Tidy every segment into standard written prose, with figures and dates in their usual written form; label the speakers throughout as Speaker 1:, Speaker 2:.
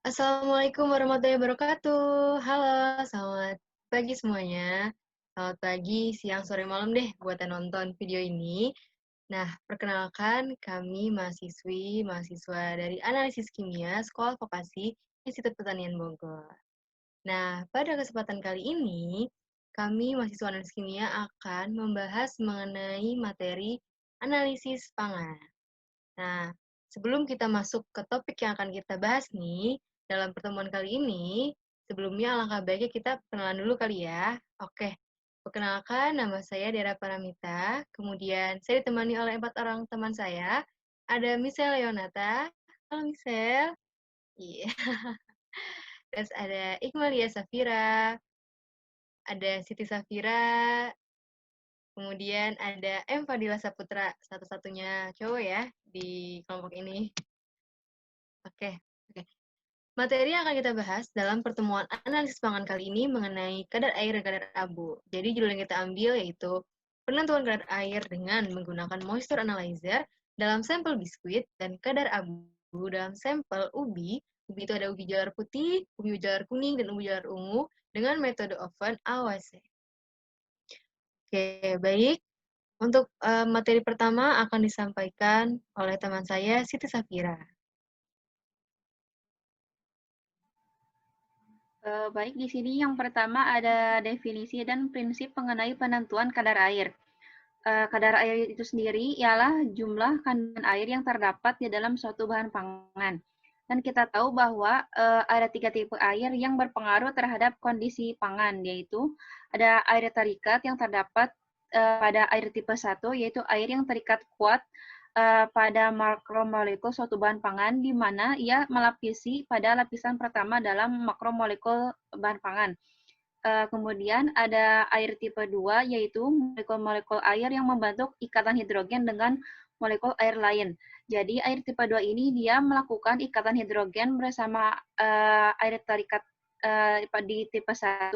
Speaker 1: Assalamualaikum warahmatullahi wabarakatuh. Halo, selamat pagi semuanya. Selamat pagi, siang, sore, malam deh buat yang nonton video ini. Nah, perkenalkan kami mahasiswa dari Analisis Kimia Sekolah Vokasi Institut Pertanian Bogor. Nah, pada kesempatan kali ini, kami mahasiswa Analisis Kimia akan membahas mengenai materi analisis pangan. Nah, sebelum kita masuk ke topik yang akan kita bahas nih, dalam pertemuan kali ini, sebelumnya alangkah baiknya kita perkenalan dulu kali ya. Oke, perkenalkan nama saya Dera Paramita, kemudian saya ditemani oleh 4 orang teman saya. Ada Michelle Leonata. Halo Michelle. Iya. Terus ada Iqmalia Safira, ada Siti Safira, kemudian ada M. Fadila Saputra, satu-satunya cowok ya di kelompok ini. Oke, oke. Materi yang akan kita bahas dalam pertemuan analisis pangan kali ini mengenai kadar air dan kadar abu. Jadi judul yang kita ambil yaitu penentuan kadar air dengan menggunakan moisture analyzer dalam sampel biskuit dan kadar abu dalam sampel ubi. Ubi itu ada ubi jalar putih, ubi jalar kuning, dan ubi jalar ungu dengan metode oven AOC. Oke, baik. Untuk materi pertama akan disampaikan oleh teman saya, Siti Safira.
Speaker 2: Baik, di sini yang pertama ada definisi dan prinsip mengenai penentuan kadar air. Kadar air itu sendiri ialah jumlah kandungan air yang terdapat di dalam suatu bahan pangan. Dan kita tahu bahwa ada 3 tipe air yang berpengaruh terhadap kondisi pangan, yaitu ada air terikat yang terdapat pada air tipe 1, yaitu air yang terikat kuat pada makromolekul suatu bahan pangan, di mana ia melapisi pada lapisan pertama dalam makromolekul bahan pangan. Kemudian ada air tipe 2, yaitu molekul-molekul air yang membentuk ikatan hidrogen dengan molekul air lain. Jadi air tipe 2 ini dia melakukan ikatan hidrogen bersama air terikat di tipe 1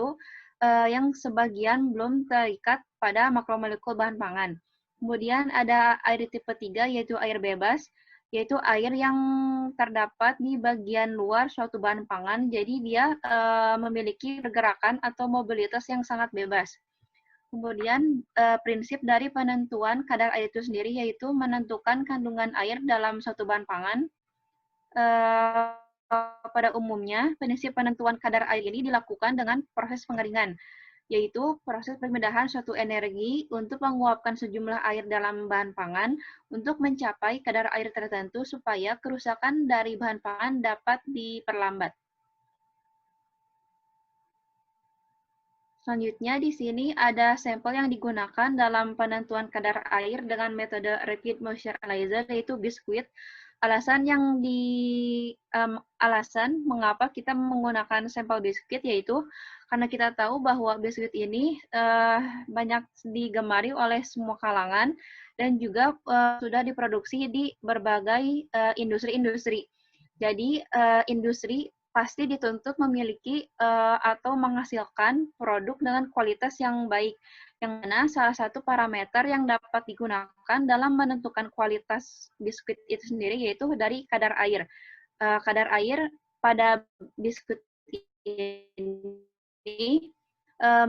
Speaker 2: yang sebagian belum terikat pada makromolekul bahan pangan. Kemudian ada air tipe 3, yaitu air bebas, yaitu air yang terdapat di bagian luar suatu bahan pangan, jadi dia memiliki pergerakan atau mobilitas yang sangat bebas. Kemudian prinsip dari penentuan kadar air itu sendiri yaitu menentukan kandungan air dalam suatu bahan pangan. Pada umumnya, prinsip penentuan kadar air ini dilakukan dengan proses pengeringan, yaitu proses pemindahan suatu energi untuk menguapkan sejumlah air dalam bahan pangan untuk mencapai kadar air tertentu supaya kerusakan dari bahan pangan dapat diperlambat. Selanjutnya di sini ada sampel yang digunakan dalam penentuan kadar air dengan metode rapid moisture analyzer, yaitu biskuit. Alasan mengapa kita menggunakan sampel biskuit yaitu karena kita tahu bahwa biskuit ini banyak digemari oleh semua kalangan dan juga sudah diproduksi di berbagai industri-industri. Jadi industri pasti dituntut memiliki atau menghasilkan produk dengan kualitas yang baik, yang mana salah satu parameter yang dapat digunakan dalam menentukan kualitas biskuit itu sendiri yaitu dari kadar air. Kadar air pada biskuit ini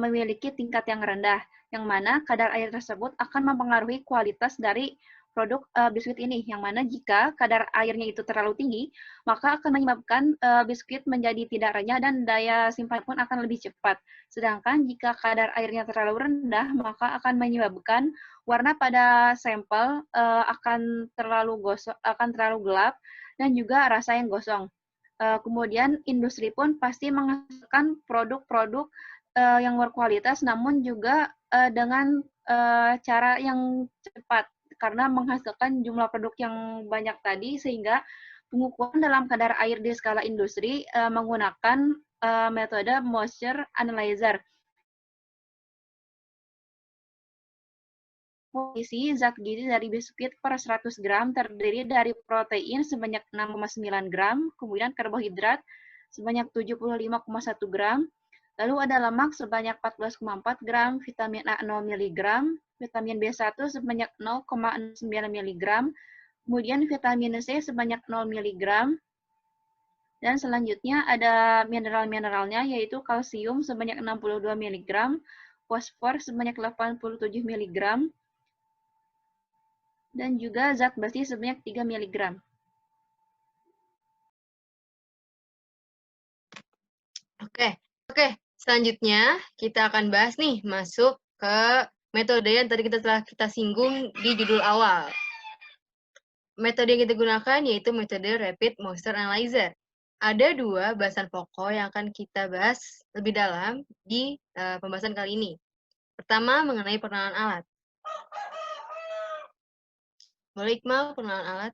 Speaker 2: memiliki tingkat yang rendah, yang mana kadar air tersebut akan mempengaruhi kualitas dari produk biskuit ini, yang mana jika kadar airnya itu terlalu tinggi, maka akan menyebabkan biskuit menjadi tidak renyah dan daya simpan pun akan lebih cepat. Sedangkan jika kadar airnya terlalu rendah, maka akan menyebabkan warna pada sampel akan terlalu gelap dan juga rasa yang gosong. Kemudian industri pun pasti menghasilkan produk-produk yang berkualitas, namun juga dengan cara yang cepat karena menghasilkan jumlah produk yang banyak tadi, sehingga pengukuran dalam kadar air di skala industri menggunakan metode moisture analyzer. Komposisi zat gizi dari biskuit per 100 gram terdiri dari protein sebanyak 6,9 gram, kemudian karbohidrat sebanyak 75,1 gram, lalu ada lemak sebanyak 14,4 gram, vitamin A 0 mg, vitamin B1 sebanyak 0,9 mg, kemudian vitamin C sebanyak 0 mg, Dan selanjutnya ada mineral-mineralnya, yaitu kalsium sebanyak 62 mg, fosfor sebanyak 87 mg, dan juga zat besi sebanyak 3 mg.
Speaker 1: Oke. Selanjutnya kita akan bahas nih masuk ke metode yang tadi telah kita singgung di judul awal. Metode yang kita gunakan yaitu metode Rapid Moisture Analyzer. Ada dua bahasan pokok yang akan kita bahas lebih dalam di pembahasan kali ini. Pertama, mengenai pengenalan alat. Boleh Iqmal, pengenalan alat?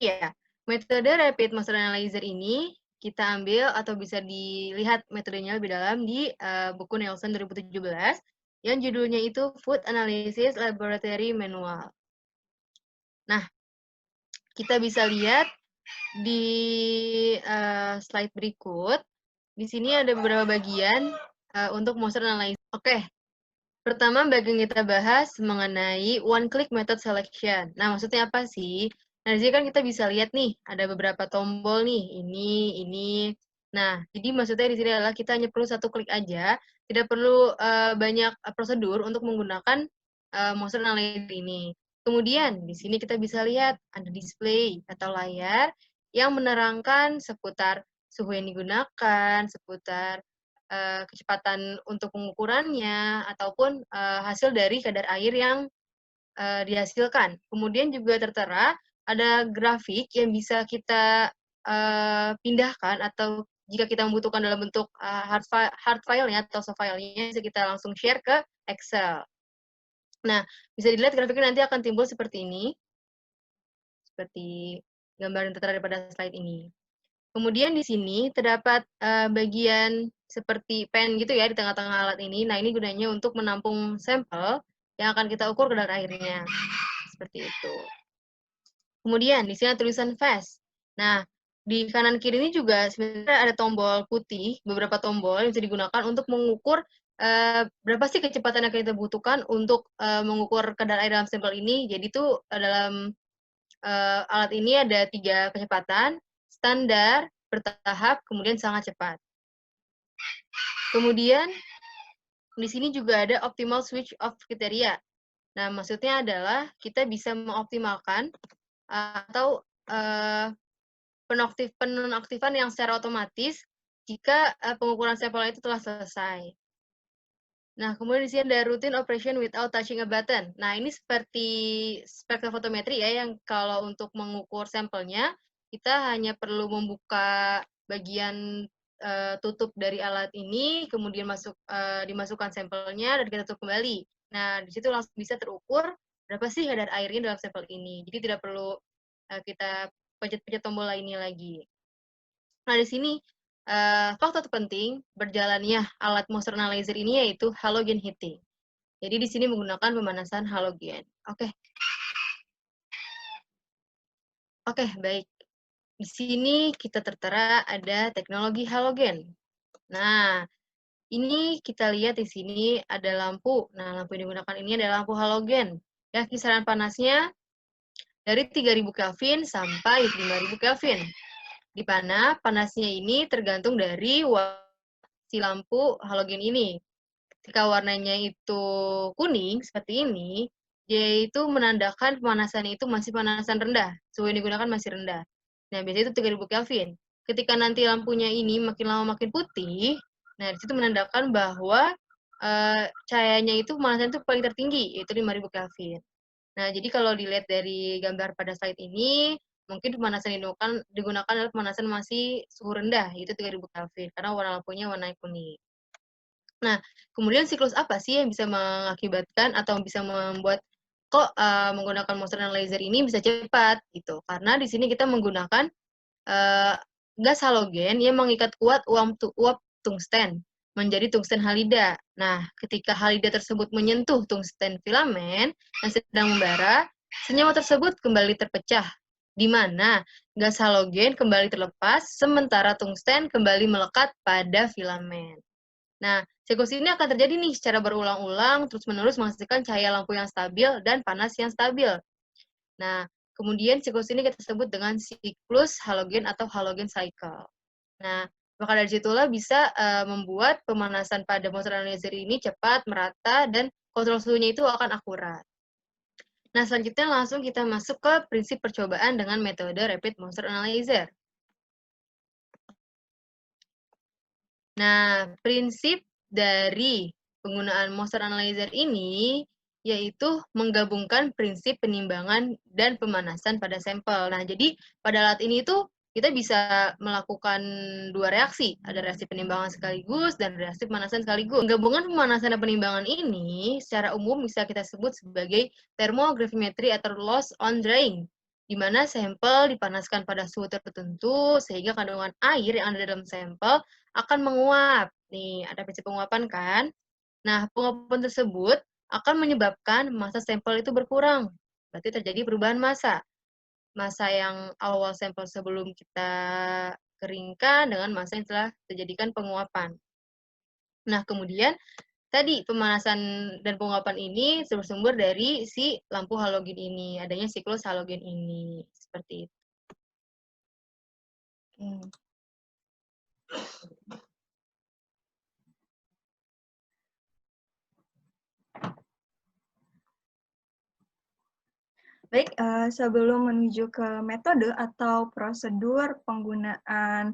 Speaker 1: Ya, metode Rapid Moisture Analyzer ini kita ambil atau bisa dilihat metodenya lebih dalam di buku Nelson 2017 yang judulnya itu Food Analysis Laboratory Manual. Nah, kita bisa lihat di slide berikut. Di sini ada beberapa bagian untuk moisture analysis. Oke, pertama bagian kita bahas mengenai one-click method selection. Nah, maksudnya apa sih? Nah, di sini kan kita bisa lihat nih, ada beberapa tombol nih, ini. Nah, jadi maksudnya di sini adalah kita hanya perlu satu klik aja, tidak perlu banyak prosedur untuk menggunakan moisture analyzer ini. Kemudian, di sini kita bisa lihat ada display atau layar yang menerangkan seputar suhu yang digunakan, seputar kecepatan untuk pengukurannya, ataupun hasil dari kadar air yang dihasilkan. Kemudian juga tertera ada grafik yang bisa kita pindahkan atau jika kita membutuhkan dalam bentuk hard file-nya atau soft file-nya, bisa kita langsung share ke Excel. Nah, bisa dilihat grafiknya nanti akan timbul seperti ini, seperti gambar yang tertera pada slide ini. Kemudian di sini terdapat bagian seperti pen gitu ya di tengah-tengah alat ini. Nah, ini gunanya untuk menampung sampel yang akan kita ukur kadar airnya. Seperti itu. Kemudian di sini ada tulisan fast. Nah, di kanan kiri ini juga sebenarnya ada tombol putih, beberapa tombol yang bisa digunakan untuk mengukur berapa sih kecepatan yang kita butuhkan untuk mengukur kadar air dalam sampel ini. Jadi itu dalam alat ini ada 3 kecepatan, standar, bertahap, kemudian sangat cepat. Kemudian di sini juga ada optimal switch off kriteria. Nah, maksudnya adalah kita bisa mengoptimalkan atau penonaktifan yang secara otomatis jika pengukuran sampel itu telah selesai. Nah, kemudian di sini ada routine operation without touching a button. Nah, ini seperti spektrofotometri ya, yang kalau untuk mengukur sampelnya, kita hanya perlu membuka bagian tutup dari alat ini, kemudian dimasukkan sampelnya, dan kita tutup kembali. Nah, di situ langsung bisa terukur berapa sih kadar airnya dalam sampel ini. Jadi tidak perlu kita pencet-pencet tombol lainnya lagi. Nah, di sini faktor terpenting berjalannya alat moisture analyzer ini yaitu halogen heating. Jadi di sini menggunakan pemanasan halogen. Oke, baik. Di sini kita tertera ada teknologi halogen. Nah, ini kita lihat di sini ada lampu. Nah, lampu yang digunakan ini adalah lampu halogen. Ya, kisaran panasnya dari 3000 Kelvin sampai 5000 Kelvin. Di mana panasnya ini tergantung dari si lampu halogen ini. Ketika warnanya itu kuning, seperti ini, dia itu menandakan pemanasan itu masih pemanasan rendah. Suhu yang digunakan masih rendah. Nah, biasanya itu 3000 Kelvin. Ketika nanti lampunya ini makin lama makin putih, nah, disitu menandakan bahwa cahayanya itu pemanasan itu paling tertinggi, yaitu 5000 Kelvin. Nah, jadi kalau dilihat dari gambar pada slide ini, mungkin pemanasan yang digunakan adalah pemanasan masih suhu rendah, yaitu 3000 Kelvin, karena warna lampunya warna kuning. Nah, kemudian siklus apa sih yang bisa mengakibatkan atau bisa membuat kok menggunakan moisture analyzer ini bisa cepat gitu? Karena di sini kita menggunakan gas halogen yang mengikat kuat uap tungsten menjadi tungsten halida. Nah, ketika halida tersebut menyentuh tungsten filamen yang sedang membara, senyawa tersebut kembali terpecah, di mana gas halogen kembali terlepas, sementara tungsten kembali melekat pada filamen. Nah, siklus ini akan terjadi nih secara berulang-ulang, terus-menerus menghasilkan cahaya lampu yang stabil dan panas yang stabil. Nah, Kemudian siklus ini kita sebut dengan siklus halogen atau halogen cycle. Nah, maka dari situlah bisa membuat pemanasan pada moisture analyzer ini cepat, merata, dan kontrol suhunya itu akan akurat. Nah, selanjutnya langsung kita masuk ke prinsip percobaan dengan metode rapid moisture analyzer. Nah, prinsip dari penggunaan moisture analyzer ini yaitu menggabungkan prinsip penimbangan dan pemanasan pada sampel. Nah, jadi pada alat ini tuh kita bisa melakukan dua reaksi, ada reaksi penimbangan sekaligus dan reaksi pemanasan sekaligus. Penggabungan pemanasan dan penimbangan ini secara umum bisa kita sebut sebagai thermogravimetry atau loss on drying, di mana sampel dipanaskan pada suhu tertentu sehingga kandungan air yang ada dalam sampel akan menguap. Nih, ada prinsip penguapan kan? Nah, penguapan tersebut akan menyebabkan massa sampel itu berkurang. Berarti terjadi perubahan massa. Massa yang awal sampel sebelum kita keringkan dengan massa yang telah terjadikan penguapan. Nah, kemudian tadi pemanasan dan penguapan ini bersumber dari si lampu halogen ini, adanya siklus halogen ini. Seperti itu.
Speaker 3: Baik, sebelum menuju ke metode atau prosedur penggunaan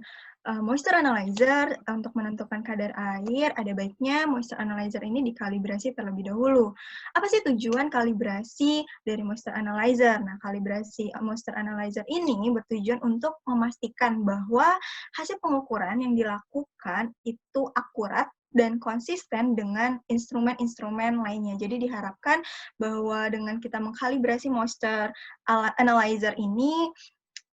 Speaker 3: moisture analyzer untuk menentukan kadar air, ada baiknya moisture analyzer ini dikalibrasi terlebih dahulu. Apa sih tujuan kalibrasi dari moisture analyzer? Nah, kalibrasi moisture analyzer ini bertujuan untuk memastikan bahwa hasil pengukuran yang dilakukan itu akurat dan konsisten dengan instrumen-instrumen lainnya. Jadi diharapkan bahwa dengan kita mengkalibrasi moisture analyzer ini,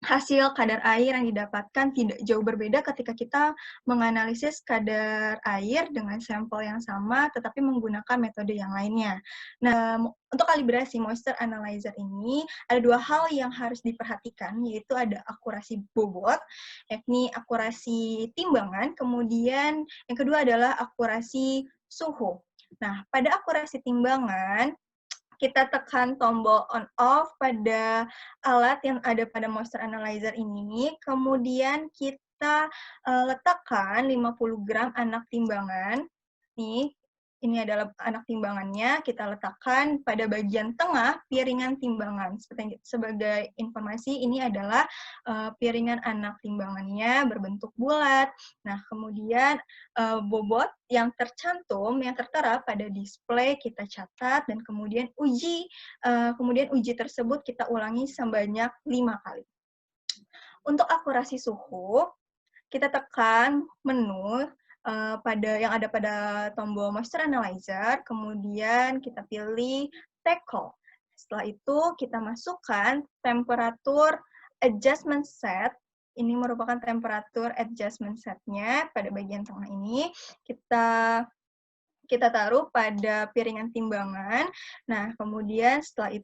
Speaker 3: hasil kadar air yang didapatkan tidak jauh berbeda ketika kita menganalisis kadar air dengan sampel yang sama, tetapi menggunakan metode yang lainnya. Nah, untuk kalibrasi moisture analyzer ini, ada dua hal yang harus diperhatikan, yaitu ada akurasi bobot, yakni akurasi timbangan, kemudian yang kedua adalah akurasi suhu. Nah, pada akurasi timbangan, kita tekan tombol on off pada alat yang ada pada moisture analyzer ini, kemudian kita letakkan 50 gram anak timbangan. Nih, ini adalah anak timbangannya, kita letakkan pada bagian tengah piringan timbangan. Sebagai informasi, ini adalah piringan anak timbangannya berbentuk bulat. Nah, kemudian bobot yang tercantum, yang tertera pada display kita catat, dan kemudian uji tersebut kita ulangi sebanyak 5 kali. Untuk akurasi suhu, kita tekan menu yang ada pada tombol moisture analyzer, kemudian kita pilih tackle. Setelah itu kita masukkan temperatur adjustment set. Ini merupakan temperatur adjustment setnya pada bagian tengah ini. Kita taruh pada piringan timbangan. Nah, kemudian setelah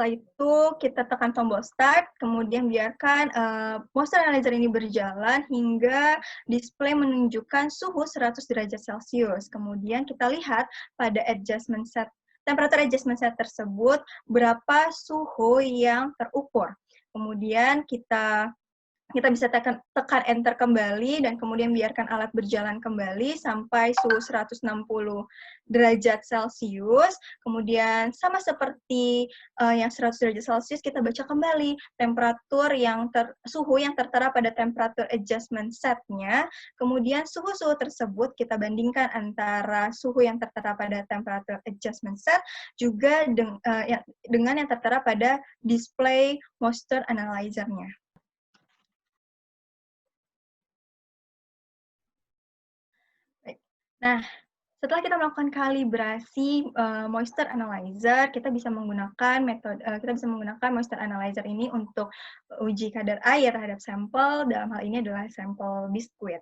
Speaker 3: itu kita tekan tombol start, kemudian biarkan moisture analyzer ini berjalan hingga display menunjukkan suhu 100 derajat Celcius. Kemudian kita lihat pada temperatur adjustment set tersebut berapa suhu yang terukur. Kemudian kita bisa tekan enter kembali dan kemudian biarkan alat berjalan kembali sampai suhu 160 derajat Celcius. Kemudian sama seperti yang 100 derajat Celcius, kita baca kembali temperatur suhu yang tertera pada temperatur adjustment setnya. Kemudian suhu-suhu tersebut kita bandingkan antara suhu yang tertera pada temperatur adjustment set juga dengan yang tertera pada display moisture analyzer-nya. Nah, setelah kita melakukan kalibrasi moisture analyzer, kita bisa menggunakan moisture analyzer ini untuk uji kadar air terhadap sampel. Dalam hal ini adalah sampel biskuit.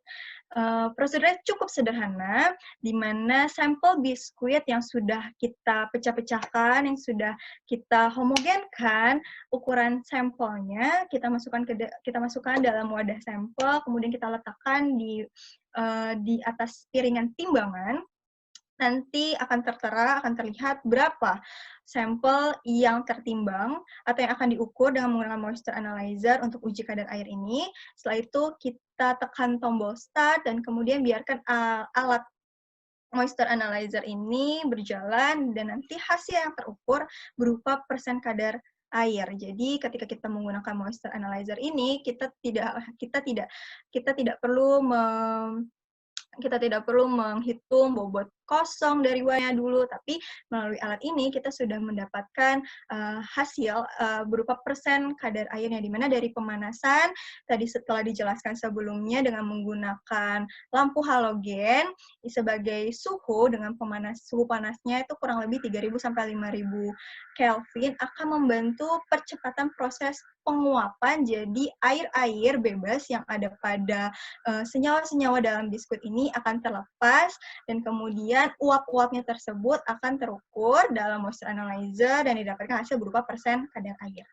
Speaker 3: Prosedurnya cukup sederhana, di mana sampel biskuit yang sudah kita pecah-pecahkan, yang sudah kita homogenkan ukuran sampelnya, kita masukkan dalam wadah sampel, kemudian kita letakkan di atas piringan timbangan. nanti akan tertera, akan terlihat berapa sampel yang tertimbang atau yang akan diukur dengan menggunakan moisture analyzer untuk uji kadar air ini. Setelah itu kita tekan tombol start dan kemudian biarkan alat moisture analyzer ini berjalan dan nanti hasil yang terukur berupa persen kadar air. Jadi ketika kita menggunakan moisture analyzer ini kita tidak perlu menghitung bobot kosong dari wayannya dulu, tapi melalui alat ini kita sudah mendapatkan hasil berupa persen kadar airnya, di mana dari pemanasan tadi setelah dijelaskan sebelumnya dengan menggunakan lampu halogen sebagai suhu dengan suhu panasnya itu kurang lebih 3.000 sampai 5.000 Kelvin akan membantu percepatan proses penguapan, jadi air-air bebas yang ada pada senyawa-senyawa dalam biskuit ini akan terlepas dan kemudian uap-uapnya tersebut akan terukur dalam moisture analyzer dan didapatkan hasil berupa persen kadar air.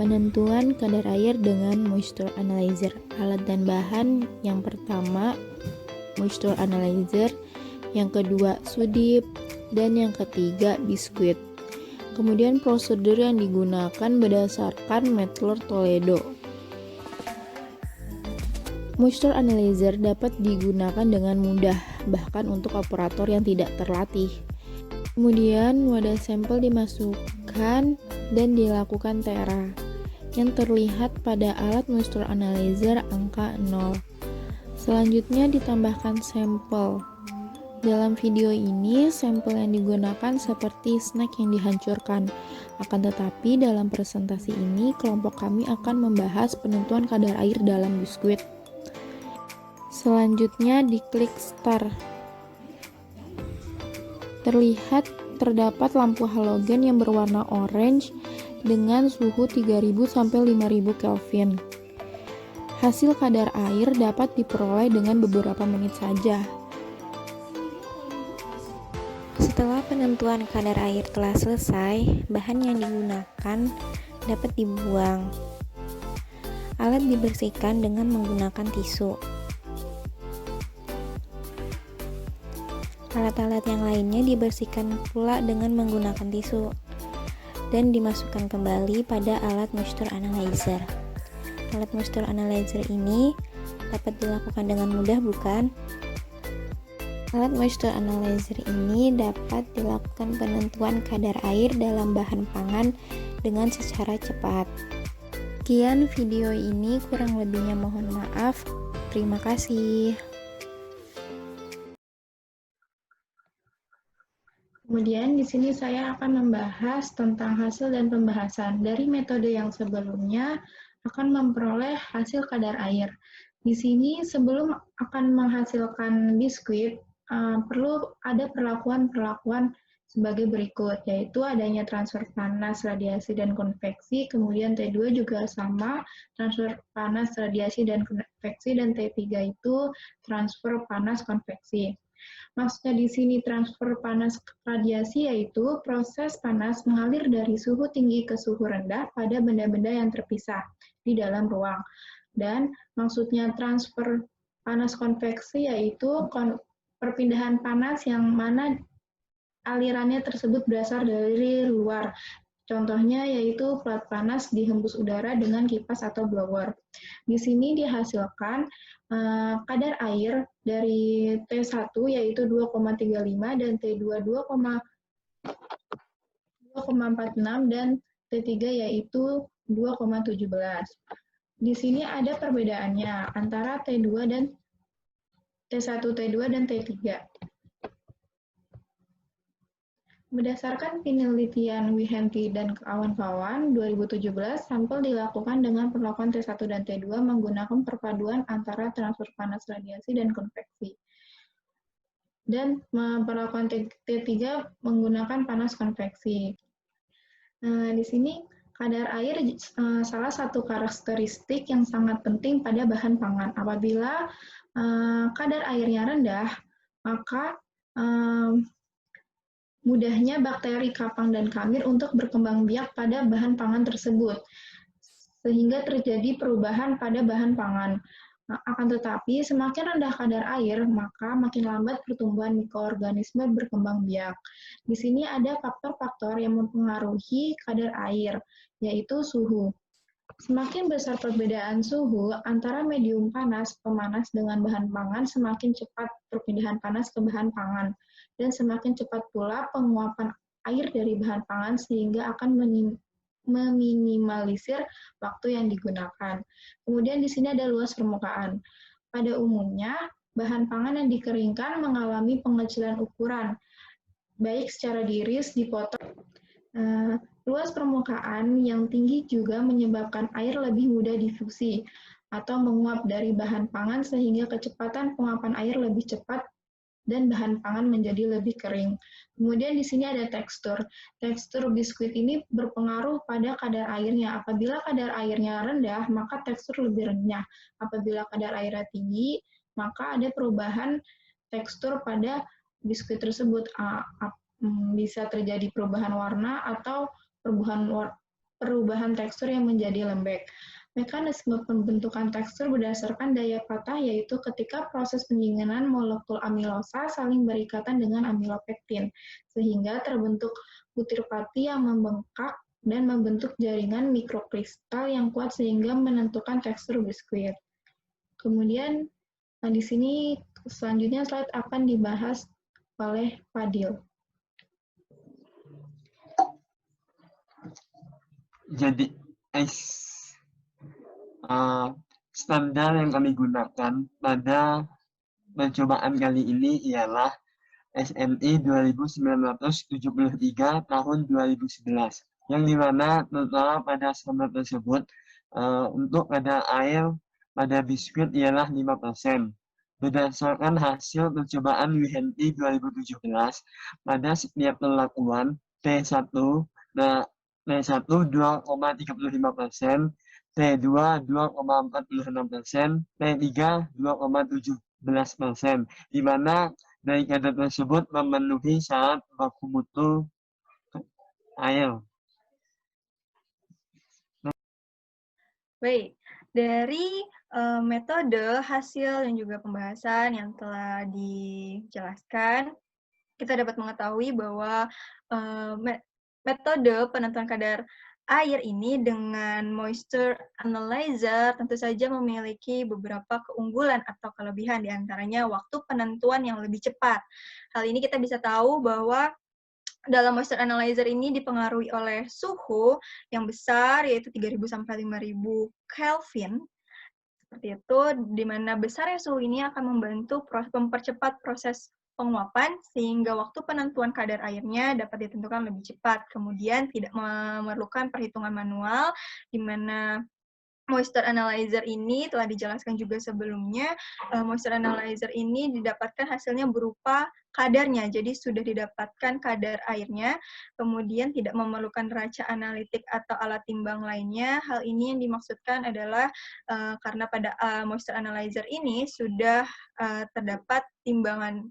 Speaker 4: Penentuan kadar air dengan moisture analyzer. Alat dan bahan yang pertama moisture analyzer, yang kedua sudip, dan yang ketiga biskuit. Kemudian prosedur yang digunakan berdasarkan Mettler Toledo. Moisture analyzer dapat digunakan dengan mudah, bahkan untuk operator yang tidak terlatih. Kemudian wadah sampel dimasukkan dan dilakukan tera. Yang terlihat pada alat moisture analyzer angka 0. Selanjutnya ditambahkan sampel. Dalam video ini, sampel yang digunakan seperti snack yang dihancurkan. Akan tetapi dalam presentasi ini, kelompok kami akan membahas penentuan kadar air dalam biskuit. Selanjutnya diklik start. Terdapat lampu halogen yang berwarna orange dengan suhu 3.000 sampai 5.000 Kelvin. Hasil kadar air dapat diperoleh dengan beberapa menit saja.
Speaker 5: Setelah penentuan kadar air telah selesai, bahan yang digunakan dapat dibuang. Alat dibersihkan dengan menggunakan tisu. Alat-alat yang lainnya dibersihkan pula dengan menggunakan tisu dan dimasukkan kembali pada alat moisture analyzer. Alat moisture analyzer ini dapat dilakukan dengan mudah, bukan? Alat moisture analyzer ini dapat dilakukan penentuan kadar air dalam bahan pangan dengan secara cepat. Sekian video ini, kurang lebihnya mohon maaf. Terima kasih.
Speaker 6: Kemudian di sini saya akan membahas tentang hasil dan pembahasan. Dari metode yang sebelumnya akan memperoleh hasil kadar air. Di sini sebelum akan menghasilkan biskuit, perlu ada perlakuan-perlakuan sebagai berikut, yaitu adanya transfer panas, radiasi, dan konveksi, kemudian T2 juga sama, transfer panas, radiasi, dan konveksi, dan T3 itu transfer panas, konveksi. Maksudnya di sini transfer panas radiasi yaitu proses panas mengalir dari suhu tinggi ke suhu rendah pada benda-benda yang terpisah di dalam ruang. Dan maksudnya transfer panas konveksi yaitu perpindahan panas yang mana alirannya tersebut berasal dari luar. Contohnya yaitu plat panas dihembus udara dengan kipas atau blower. Di sini dihasilkan kadar air dari T1 yaitu 2,35 dan T2 2,46 dan T3 yaitu 2,17. Di sini ada perbedaannya antara T2 dan T1, T2 dan T3. Berdasarkan penelitian Wihenty dan kawan-kawan 2017, sampel dilakukan dengan perlakuan T1 dan T2 menggunakan perpaduan antara transfer panas radiasi dan konveksi. Dan perlakuan T3 menggunakan panas konveksi. Di sini kadar air salah satu karakteristik yang sangat penting pada bahan pangan. Apabila kadar airnya rendah, maka mudahnya bakteri, kapang, dan kamir untuk berkembang biak pada bahan pangan tersebut, sehingga terjadi perubahan pada bahan pangan. Akan tetapi, semakin rendah kadar air, maka makin lambat pertumbuhan mikroorganisme berkembang biak. Di sini ada faktor-faktor yang mempengaruhi kadar air, yaitu suhu. Semakin besar perbedaan suhu antara medium panas, pemanas dengan bahan pangan, semakin cepat perpindahan panas ke bahan pangan. Dan semakin cepat pula penguapan air dari bahan pangan sehingga akan meminimalisir waktu yang digunakan. Kemudian di sini ada luas permukaan. Pada umumnya, bahan pangan yang dikeringkan mengalami pengecilan ukuran, baik secara diiris, dipotong. Luas permukaan yang tinggi juga menyebabkan air lebih mudah difusi atau menguap dari bahan pangan sehingga kecepatan penguapan air lebih cepat dan bahan pangan menjadi lebih kering. Kemudian di sini ada tekstur. Tekstur biskuit ini berpengaruh pada kadar airnya. Apabila kadar airnya rendah, maka tekstur lebih renyah. Apabila kadar airnya tinggi, maka ada perubahan tekstur pada biskuit tersebut. Bisa terjadi perubahan warna atau perubahan tekstur yang menjadi lembek. Mekanisme pembentukan tekstur berdasarkan daya patah, yaitu ketika proses pendinginan molekul amilosa saling berikatan dengan amilopektin, sehingga terbentuk butir pati yang membengkak dan membentuk jaringan mikrokristal yang kuat sehingga menentukan tekstur biskuit. Kemudian di sini selanjutnya slide akan dibahas oleh Fadil.
Speaker 7: Jadi standar yang kami gunakan pada percobaan kali ini ialah SNI 2973 tahun 2011, yang dimana tertera pada standar tersebut untuk kadar air pada biskuit ialah 5%. Berdasarkan hasil percobaan Wihenty 2017, pada setiap perlakuan T1 T1 2,35%, T2 2,46%, T3 2,17%, di mana dari kadar tersebut memenuhi syarat baku mutu air.
Speaker 3: Baik, dari metode, hasil, dan juga pembahasan yang telah dijelaskan, kita dapat mengetahui bahwa metode penentuan kadar air ini dengan moisture analyzer tentu saja memiliki beberapa keunggulan atau kelebihan, diantaranya waktu penentuan yang lebih cepat. Hal ini kita bisa tahu bahwa dalam moisture analyzer ini dipengaruhi oleh suhu yang besar, yaitu 3.000 sampai 5.000 Kelvin. Seperti itu, di mana besarnya suhu ini akan membantu mempercepat proses penguapan, sehingga waktu penentuan kadar airnya dapat ditentukan lebih cepat. Kemudian tidak memerlukan perhitungan manual, di mana moisture analyzer ini telah dijelaskan juga sebelumnya, moisture analyzer ini didapatkan hasilnya berupa kadarnya, jadi sudah didapatkan kadar airnya, kemudian tidak memerlukan neraca analitik atau alat timbang lainnya. Hal ini yang dimaksudkan adalah karena pada moisture analyzer ini sudah terdapat timbangan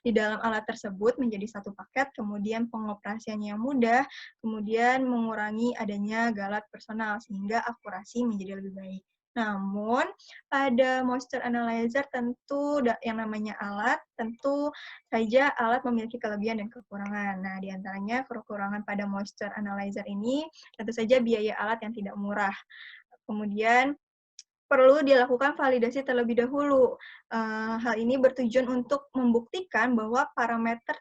Speaker 3: di dalam alat tersebut menjadi satu paket, kemudian pengoperasiannya mudah, kemudian mengurangi adanya galat personal sehingga akurasi menjadi lebih baik. Namun, pada moisture analyzer tentu yang namanya alat, tentu saja alat memiliki kelebihan dan kekurangan. Nah, di antaranya kekurangan pada moisture analyzer ini tentu saja biaya alat yang tidak murah. Kemudian, perlu dilakukan validasi terlebih dahulu. Hal ini bertujuan untuk membuktikan bahwa parameter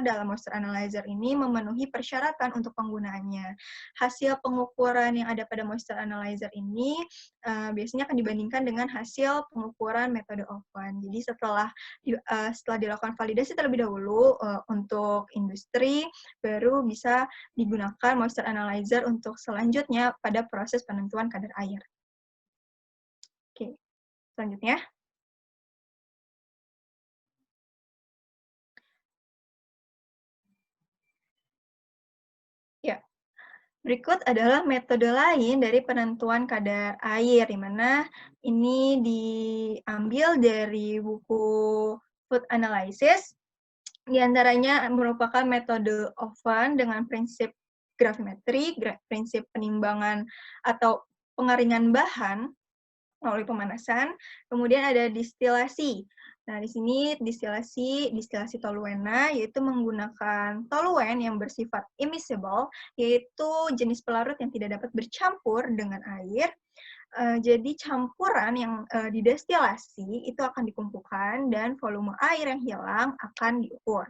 Speaker 3: dalam moisture analyzer ini memenuhi persyaratan untuk penggunaannya. Hasil pengukuran yang ada pada moisture analyzer ini biasanya akan dibandingkan dengan hasil pengukuran metode Owen. Jadi setelah dilakukan validasi terlebih dahulu untuk industri, baru bisa digunakan moisture analyzer untuk selanjutnya pada proses penentuan kadar air. Oke, selanjutnya. Ya, berikut adalah metode lain dari penentuan kadar air, di mana ini diambil dari buku Food Analysis. Di antaranya merupakan metode Owen dengan prinsip gravimetri, prinsip penimbangan atau pengeringan bahan melalui pemanasan, kemudian ada distilasi. Nah, di sini distilasi toluena, yaitu menggunakan toluen yang bersifat immiscible, yaitu jenis pelarut yang tidak dapat bercampur dengan air. Jadi campuran yang didestilasi itu akan dikumpulkan dan volume air yang hilang akan diukur.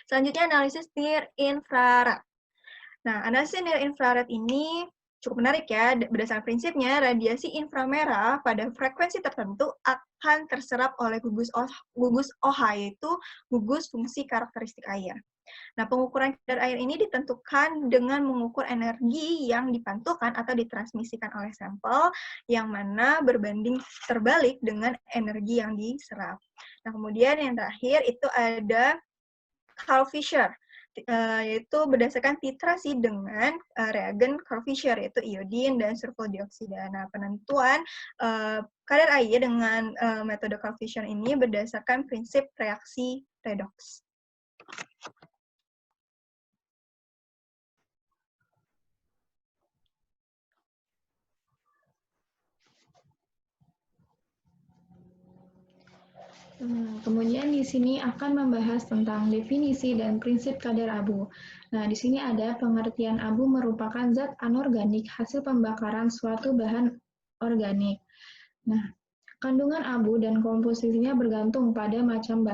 Speaker 3: Selanjutnya analisis near infrared. Nah, analisis near infrared ini cukup menarik ya, berdasarkan prinsipnya radiasi inframerah pada frekuensi tertentu akan terserap oleh gugus OH, yaitu gugus fungsi karakteristik air. Nah, pengukuran kadar air ini ditentukan dengan mengukur energi yang dipantulkan atau ditransmisikan oleh sampel, yang mana berbanding terbalik dengan energi yang diserap. Nah, kemudian yang terakhir itu ada Carl-Fisher, yaitu berdasarkan titrasi dengan reagen Carl-Fisher, yaitu iodin dan sulfur dioksida. Nah, penentuan kadar air dengan metode Carl-Fisher ini berdasarkan prinsip reaksi redox.
Speaker 6: Kemudian di sini akan membahas tentang definisi dan prinsip kadar abu. Nah, di sini ada pengertian abu merupakan zat anorganik hasil pembakaran suatu bahan organik. Nah, kandungan abu dan komposisinya bergantung pada macam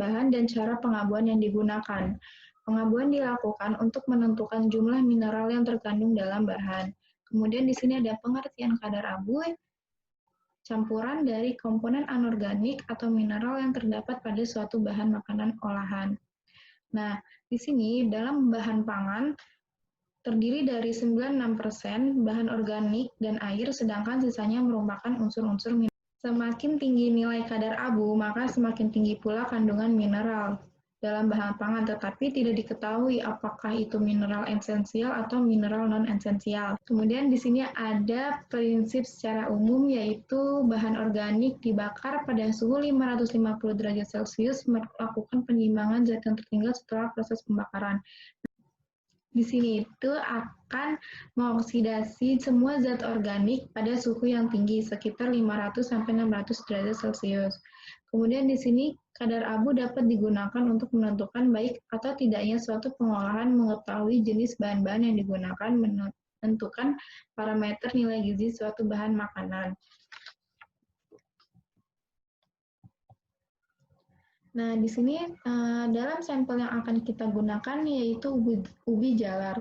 Speaker 6: bahan dan cara pengabuan yang digunakan. Pengabuan dilakukan untuk menentukan jumlah mineral yang terkandung dalam bahan. Kemudian di sini ada pengertian kadar abu, campuran dari komponen anorganik atau mineral yang terdapat pada suatu bahan makanan olahan. Nah, di sini dalam bahan pangan terdiri dari 96% bahan organik dan air, sedangkan sisanya merupakan unsur-unsur mineral. Semakin tinggi nilai kadar abu, maka semakin tinggi pula kandungan mineral dalam bahan pangan, tetapi tidak diketahui apakah itu mineral esensial atau mineral non-esensial. Kemudian di sini ada prinsip secara umum, yaitu bahan organik dibakar pada suhu 550 derajat Celcius melakukan penyimbangan zat yang tertinggal setelah proses pembakaran. Di sini itu akan mengoksidasi semua zat organik pada suhu yang tinggi, sekitar 500-600 derajat Celcius. Kemudian di sini kadar abu dapat digunakan untuk menentukan baik atau tidaknya suatu pengolahan, mengetahui jenis bahan-bahan yang digunakan, menentukan parameter nilai gizi suatu bahan makanan. Nah, di sini dalam sampel yang akan kita gunakan yaitu ubi jalar.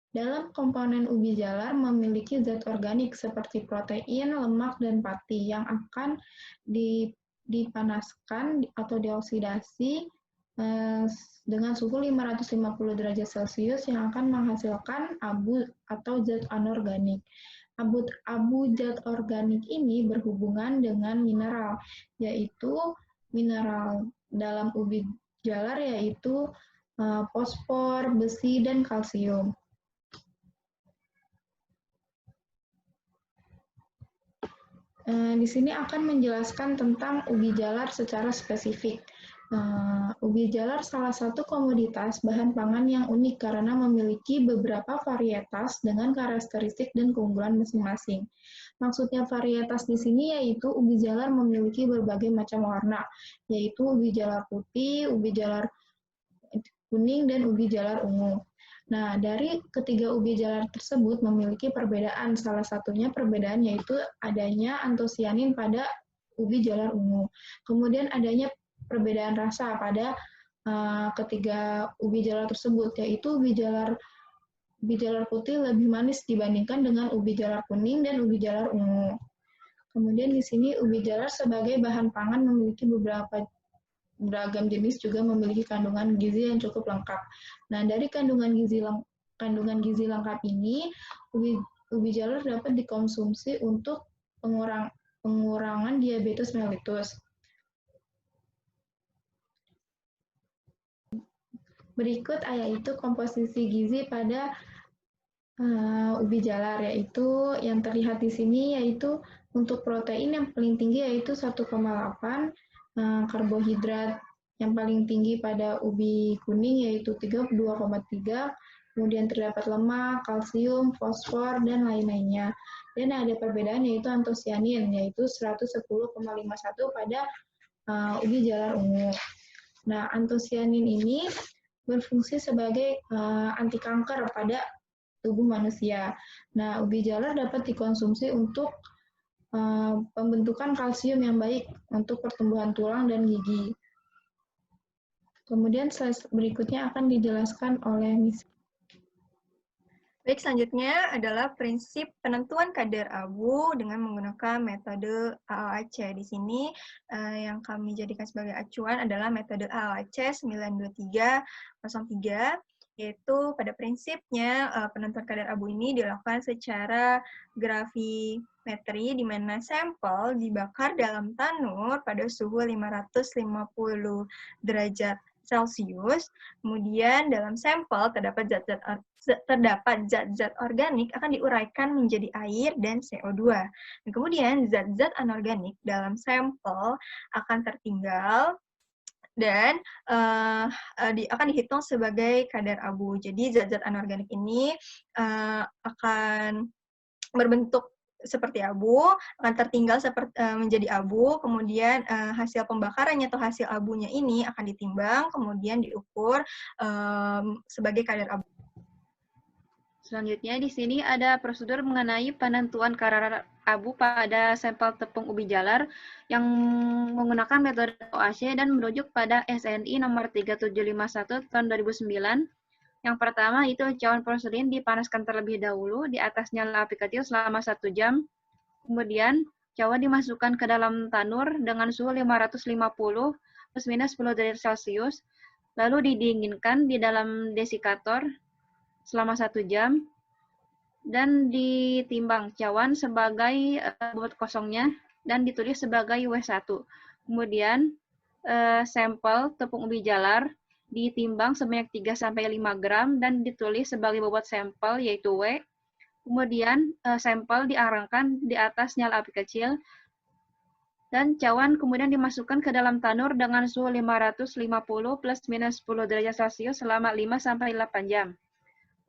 Speaker 6: Dalam komponen ubi jalar memiliki zat organik seperti protein, lemak, dan pati yang akan dipanaskan atau dioksidasi dengan suhu 550 derajat Celcius yang akan menghasilkan abu atau zat anorganik. Abu zat organik ini berhubungan dengan mineral, yaitu mineral dalam ubi jalar yaitu fosfor, besi, dan kalsium. Di sini akan menjelaskan tentang ubi jalar secara spesifik. Ubi jalar salah satu komoditas bahan pangan yang unik karena memiliki beberapa varietas dengan karakteristik dan keunggulan masing-masing. Maksudnya varietas di sini yaitu ubi jalar memiliki berbagai macam warna, yaitu ubi jalar putih, ubi jalar kuning, dan ubi jalar ungu. Nah, dari ketiga ubi jalar tersebut memiliki perbedaan. Salah satunya perbedaan yaitu adanya antosianin pada ubi jalar ungu. Kemudian adanya perbedaan rasa pada ketiga ubi jalar tersebut, yaitu ubi jalar putih lebih manis dibandingkan dengan ubi jalar kuning dan ubi jalar ungu. Kemudian di sini ubi jalar sebagai bahan pangan memiliki beragam jenis, juga memiliki kandungan gizi yang cukup lengkap. Nah, dari kandungan gizi lengkap ini, ubi jalar dapat dikonsumsi untuk pengurangan diabetes mellitus. Berikut yaitu komposisi gizi pada ubi jalar, yaitu yang terlihat di sini yaitu untuk protein yang paling tinggi yaitu 1,8, karbohidrat yang paling tinggi pada ubi kuning yaitu 32,3, kemudian terdapat lemak, kalsium, fosfor, dan lain-lainnya. Dan ada perbedaan yaitu antosianin yaitu 110,51 pada ubi jalar ungu. Nah, antosianin ini berfungsi sebagai anti kanker pada tubuh manusia. Nah, ubi jalar dapat dikonsumsi untuk pembentukan kalsium yang baik untuk pertumbuhan tulang dan gigi. Kemudian slide berikutnya akan dijelaskan oleh Miss.
Speaker 3: Baik, selanjutnya adalah prinsip penentuan kadar abu dengan menggunakan metode AAC. Di sini yang kami jadikan sebagai acuan adalah metode AAC 92303, yaitu pada prinsipnya penentuan kadar abu ini dilakukan secara gravimetri, di mana sampel dibakar dalam tanur pada suhu 550 derajat Celcius, kemudian dalam sampel terdapat zat-zat organik akan diuraikan menjadi air dan CO2. Dan kemudian zat-zat anorganik dalam sampel akan tertinggal dan akan dihitung sebagai kadar abu. Jadi zat-zat anorganik ini akan berbentuk seperti abu, akan tertinggal menjadi abu, kemudian hasil pembakarannya atau hasil abunya ini akan ditimbang, kemudian diukur sebagai kadar abu.
Speaker 2: Selanjutnya di sini ada prosedur mengenai penentuan kadar abu pada sampel tepung ubi jalar yang menggunakan metode OAC dan merujuk pada SNI nomor 3751 tahun 2009. Yang pertama itu cawan porselin dipanaskan terlebih dahulu di atas nyala api kecil selama 1 jam. Kemudian cawan dimasukkan ke dalam tanur dengan suhu 550 plus minus 10 derajat Celcius. Lalu didinginkan di dalam desikator selama 1 jam dan ditimbang cawan sebagai bobot kosongnya dan ditulis sebagai W1. Kemudian sampel tepung ubi jalar ditimbang sebanyak 3-5 gram dan ditulis sebagai bobot sampel yaitu W. Kemudian sampel diarangkan di atas nyala api kecil dan cawan kemudian dimasukkan ke dalam tanur dengan suhu 550 plus minus 10 derajat Celcius selama 5-8 jam.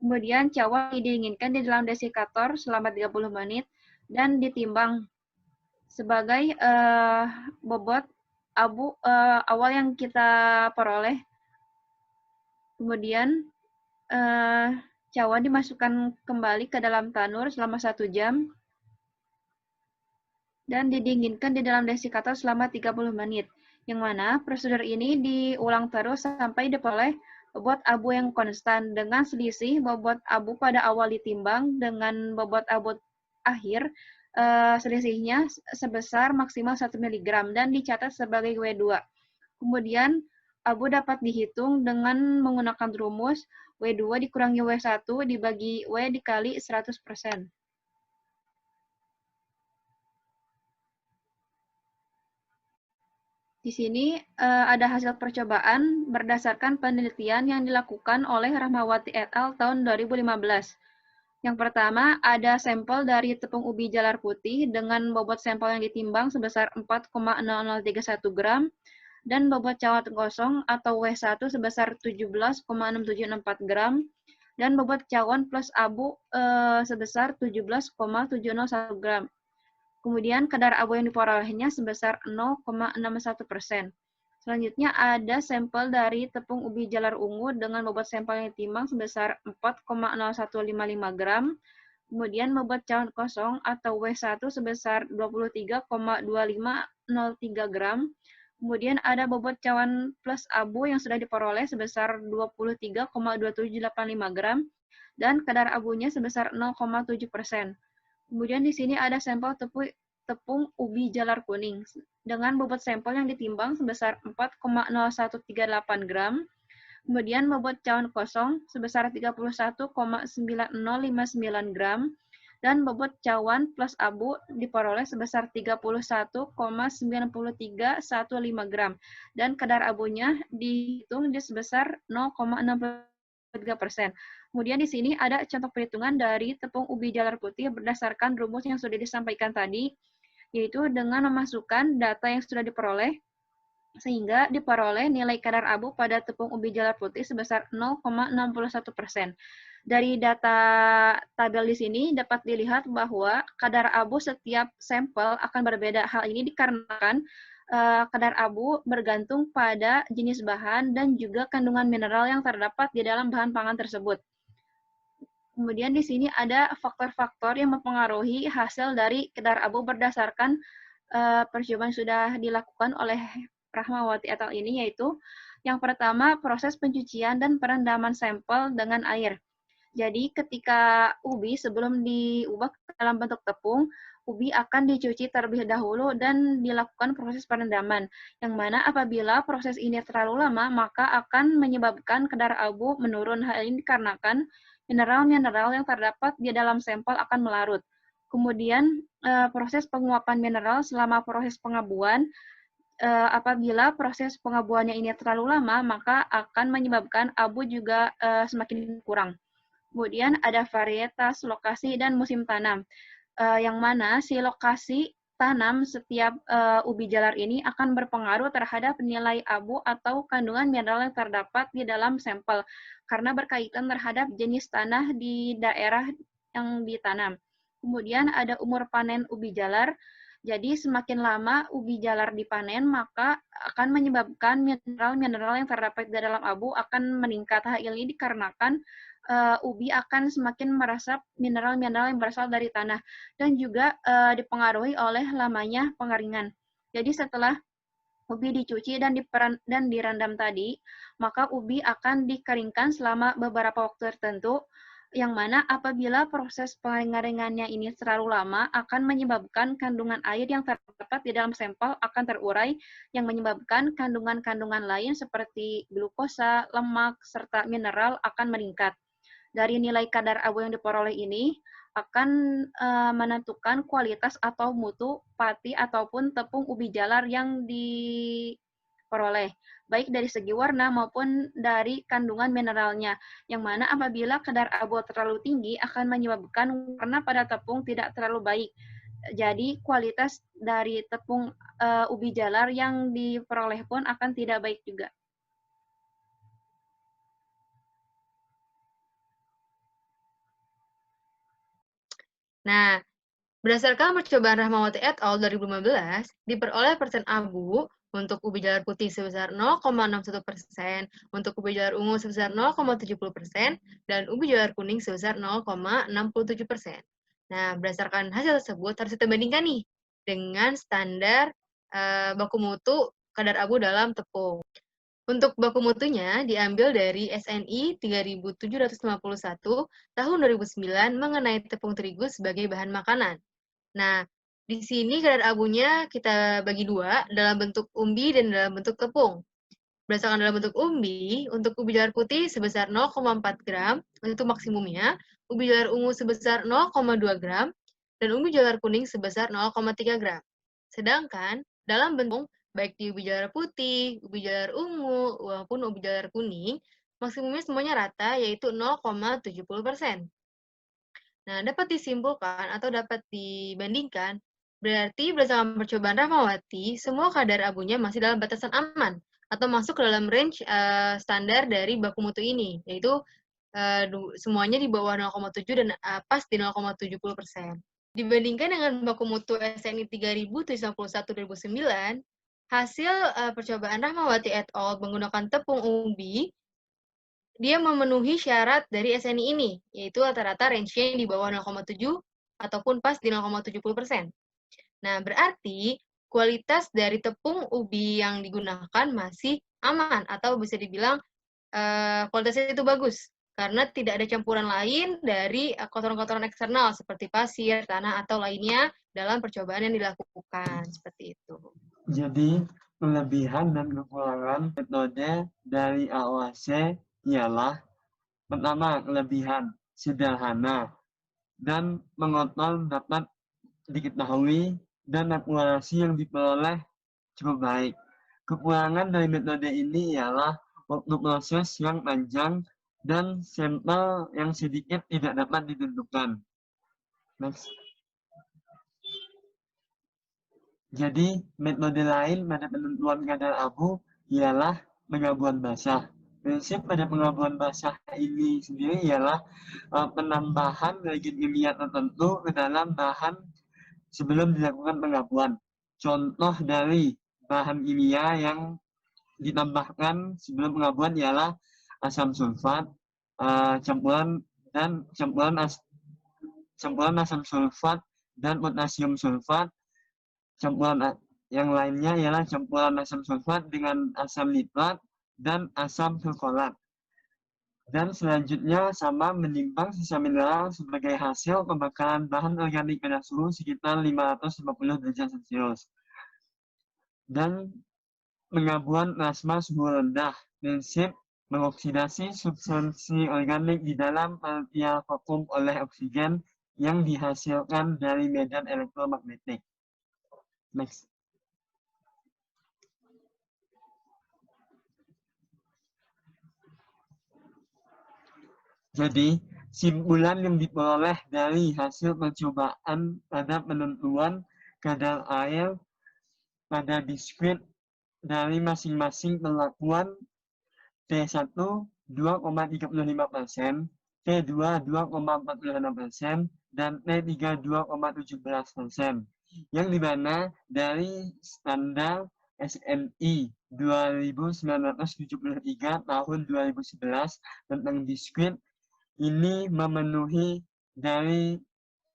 Speaker 2: Kemudian cawan didinginkan di dalam desikator selama 30 menit dan ditimbang sebagai bobot abu awal yang kita peroleh. Kemudian cawan dimasukkan kembali ke dalam tanur selama 1 jam dan didinginkan di dalam desikator selama 30 menit. Yang mana prosedur ini diulang terus sampai diperoleh bobot abu yang konstan dengan selisih bobot abu pada awal ditimbang dengan bobot abu akhir selisihnya sebesar maksimal 1 mg dan dicatat sebagai W2. Kemudian abu dapat dihitung dengan menggunakan rumus W2 dikurangi W1 dibagi W dikali 100%. Di sini ada hasil percobaan berdasarkan penelitian yang dilakukan oleh Rahmawati et al. Tahun 2015. Yang pertama, ada sampel dari tepung ubi jalar putih dengan bobot sampel yang ditimbang sebesar 4,0031 gram dan bobot cawan kosong atau W1 sebesar 17,6764 gram dan bobot cawan plus abu sebesar 17,701 gram. Kemudian kadar abu yang diperolehnya sebesar 0,61%. Selanjutnya ada sampel dari tepung ubi jalar ungu dengan bobot sampel yang ditimbang sebesar 4,0155 gram. Kemudian bobot cawan kosong atau W1 sebesar 23,2503 gram. Kemudian ada bobot cawan plus abu yang sudah diperoleh sebesar 23,2785 gram dan kadar abunya sebesar 0,7%. Kemudian di sini ada sampel tepung ubi jalar kuning dengan bobot sampel yang ditimbang sebesar 4,0138 gram. Kemudian bobot cawan kosong sebesar 31,9059 gram dan bobot cawan plus abu diperoleh sebesar 31,93315 gram dan kadar abunya dihitung di sebesar 0,63%. Kemudian di sini ada contoh perhitungan dari tepung ubi jalar putih berdasarkan rumus yang sudah disampaikan tadi, yaitu dengan memasukkan data yang sudah diperoleh, sehingga diperoleh nilai kadar abu pada tepung ubi jalar putih sebesar 0,61%. Dari data tabel di sini dapat dilihat bahwa kadar abu setiap sampel akan berbeda. Hal ini dikarenakan kadar abu bergantung pada jenis bahan dan juga kandungan mineral yang terdapat di dalam bahan pangan tersebut. Kemudian di sini ada faktor-faktor yang mempengaruhi hasil dari kadar abu berdasarkan percobaan yang sudah dilakukan oleh Rahmawati et al. Ini, yaitu yang pertama proses pencucian dan perendaman sampel dengan air. Jadi ketika ubi sebelum diubah ke dalam bentuk tepung, ubi akan dicuci terlebih dahulu dan dilakukan proses perendaman. Yang mana apabila proses ini terlalu lama, maka akan menyebabkan kadar abu menurun. Hal ini dikarenakan mineral-mineral yang terdapat di dalam sampel akan melarut. Kemudian proses penguapan mineral selama proses pengabuan. Apabila proses pengabuannya ini terlalu lama, maka akan menyebabkan abu juga semakin kurang. Kemudian ada varietas, lokasi, dan musim tanam. Yang mana si lokasi tanam setiap ubi jalar ini akan berpengaruh terhadap nilai abu atau kandungan mineral yang terdapat di dalam sampel, karena berkaitan terhadap jenis tanah di daerah yang ditanam. Kemudian ada umur panen ubi jalar. Jadi semakin lama ubi jalar dipanen, maka akan menyebabkan mineral-mineral yang terdapat di dalam abu akan meningkat. Hal ini dikarenakan ubi akan semakin meresap mineral-mineral yang berasal dari tanah dan juga dipengaruhi oleh lamanya pengeringan. Jadi setelah ubi dicuci dan direndam tadi, maka ubi akan dikeringkan selama beberapa waktu tertentu, yang mana apabila proses pengeringannya ini terlalu lama akan menyebabkan kandungan air yang terdapat di dalam sampel akan terurai, yang menyebabkan kandungan-kandungan lain seperti glukosa, lemak, serta mineral akan meningkat. Dari nilai kadar abu yang diperoleh ini akan menentukan kualitas atau mutu pati ataupun tepung ubi jalar yang diperoleh, baik dari segi warna maupun dari kandungan mineralnya, yang mana apabila kadar abu terlalu tinggi akan menyebabkan warna pada tepung tidak terlalu baik. Jadi kualitas dari tepung ubi jalar yang diperoleh pun akan tidak baik juga.
Speaker 1: Nah, berdasarkan percobaan Rahmawati et al. 2015, diperoleh persen abu untuk ubi jalar putih sebesar 0,61%, untuk ubi jalar ungu sebesar 0,70%, dan ubi jalar kuning sebesar 0,67%. Nah, berdasarkan hasil tersebut harus kita bandingkan nih dengan standar baku mutu kadar abu dalam tepung. Untuk baku mutunya diambil dari SNI 3751 tahun 2009 mengenai tepung terigu sebagai bahan makanan. Nah, di sini kadar abunya kita bagi dua, dalam bentuk umbi dan dalam bentuk tepung. berdasarkan dalam bentuk umbi, untuk ubi jalar putih sebesar 0,4 gram untuk maksimumnya, ubi jalar ungu sebesar 0,2 gram, dan ubi jalar kuning sebesar 0,3 gram. Sedangkan dalam bentuk baik di ubi jalar putih, ubi jalar ungu, maupun ubi jalar kuning, maksimumnya semuanya rata yaitu 0,70%. Nah, dapat disimpulkan atau dapat dibandingkan, berarti berdasarkan percobaan Rahmawati, semua kadar abunya masih dalam batasan aman atau masuk ke dalam range standar dari baku mutu ini, yaitu semuanya di bawah 0,7 dan pas di 0,70%. Dibandingkan dengan baku mutu SNI 3071/2009, hasil percobaan Rahmawati et al. Menggunakan tepung umbi, dia memenuhi syarat dari SNI ini, yaitu rata-rata range-nya di bawah 0,7 ataupun pas di 0,70%. Nah, berarti kualitas dari tepung ubi yang digunakan masih aman atau bisa dibilang kualitasnya itu bagus karena tidak ada campuran lain dari kotoran-kotoran eksternal seperti pasir, tanah, atau lainnya dalam percobaan yang dilakukan. Seperti itu.
Speaker 7: Jadi, kelebihan dan kekurangan metode dari AOAC ialah pertama, kelebihan sederhana dan mengontrol dapat diketahui dan akurasi yang diperoleh cukup baik. Kekurangan dari metode ini ialah waktu proses yang panjang dan sampel yang sedikit tidak dapat ditentukan. Next. Jadi, metode lain pada penentuan kadar abu ialah pengabuan basah. Prinsip pada pengabuan basah ini sendiri ialah penambahan reagen kimia tertentu ke dalam bahan sebelum dilakukan pengabuan. Contoh dari bahan kimia yang ditambahkan sebelum pengabuan ialah asam sulfat, campuran asam sulfat dan potasium sulfat. Campuran yang lainnya ialah campuran asam sulfat dengan asam nitrat dan asam sulforat. Dan selanjutnya sama menimbang sisa mineral sebagai hasil pembakaran bahan organik pada suhu sekitar 550 derajat Celcius. Dan pengabuan plasma suhu rendah, prinsip mengoksidasi substansi organik di dalam partikel vakum oleh oksigen yang dihasilkan dari medan elektromagnetik. Next. Jadi, simpulan yang diperoleh dari hasil percobaan pada penentuan kadar air pada biskuit dari masing-masing perlakuan T1 2,35%, T2 2,46%, dan T3 2,17%. Yang dimana dari standar SNI 2973 tahun 2011 tentang biskuit ini memenuhi dari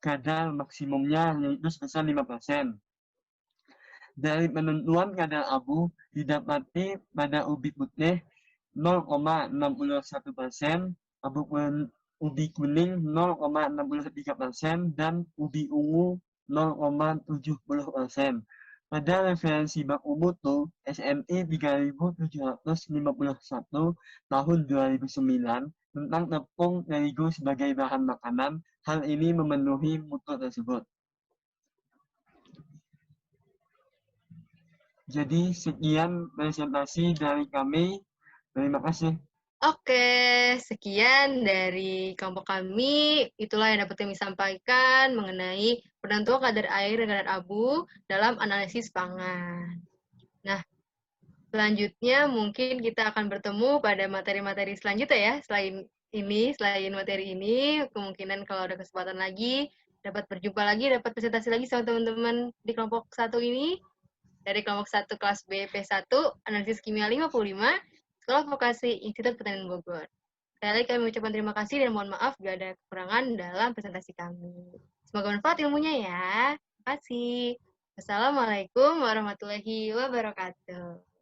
Speaker 7: kadar maksimumnya yaitu sebesar 5%. Dari penentuan kadar abu didapati pada ubi putih 0,61%, ubi kuning 0,63%, dan ubi ungu 0,70%. Pada referensi baku mutu SNI 3751 tahun 2009 tentang tepung terigu sebagai bahan makanan, hal ini memenuhi mutu tersebut. Jadi sekian presentasi dari kami. Terima kasih.
Speaker 1: Oke, sekian dari kelompok kami. Itulah yang dapat kami sampaikan mengenai penentuan kadar air dan kadar abu dalam analisis pangan. Nah, selanjutnya mungkin kita akan bertemu pada materi-materi selanjutnya ya. Selain materi ini, kemungkinan kalau ada kesempatan lagi, dapat berjumpa lagi, dapat presentasi lagi sama teman-teman di kelompok 1 ini. Dari kelompok 1 kelas B P1, analisis kimia 55, Sekolah Vokasi Institut Pertanian Bogor. Sekali lagi kami mengucapkan terima kasih dan mohon maaf jika ada kekurangan dalam presentasi kami. Semoga bermanfaat ilmunya ya. Terima kasih. Wassalamualaikum warahmatullahi wabarakatuh.